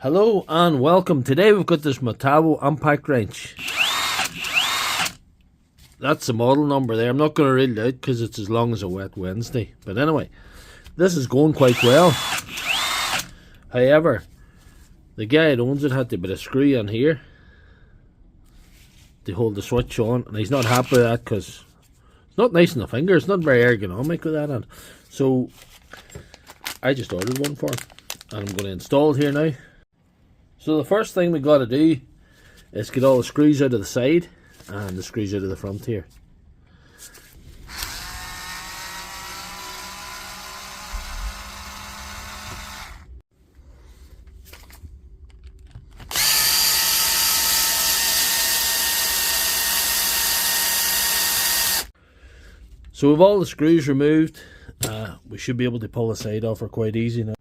Hello and welcome. Today we've got this Metabo impact wrench. That's the model number there. I'm not going to read it out because it's as long as a wet Wednesday. But anyway, this is going quite well. However, the guy that owns it had to put a screw in here to hold the switch on, and he's not happy with that because it's not nice in the finger. It's not very ergonomic with that on. So I just ordered one for him, and I'm going to install it here now. So the first thing we got to do is get all the screws out of the side and the screws out of the front here. So with all the screws removed, we should be able to pull the side off her quite easy now.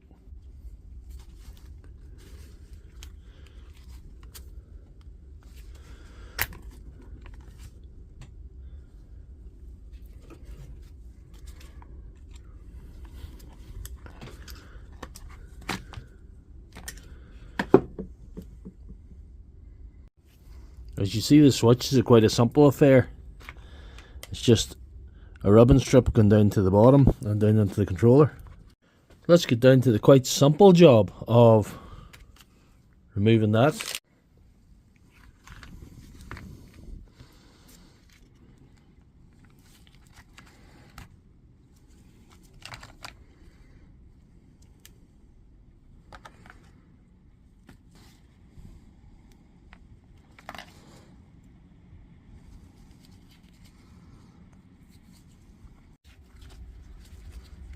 As you see, the switches are quite a simple affair. It's just a ribbon strip going down to the bottom and down into the controller. Let's get down to the quite simple job of removing that.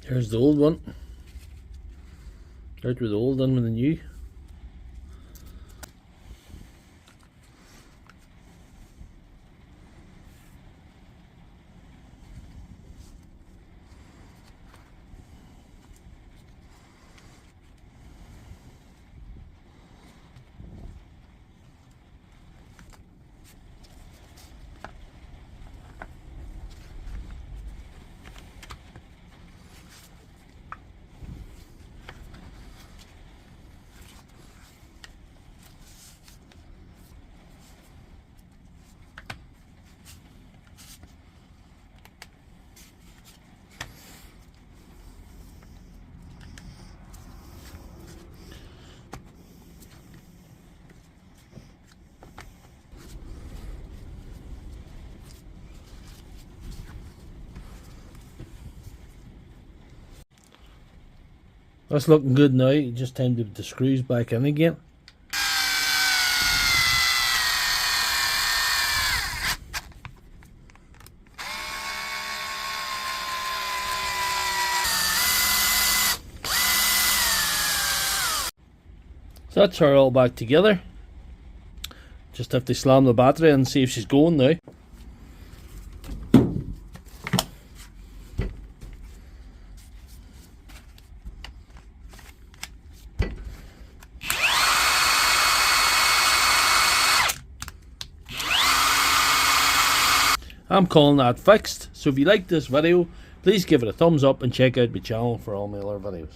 Here's the old one. Out with the old, in with the new. That's looking good now. Just time to put the screws back in again. So that's her all back together. Just have to slam the battery and see if she's going now. I'm calling that fixed. So if you like this video, please give it a thumbs up and check out my channel for all my other videos.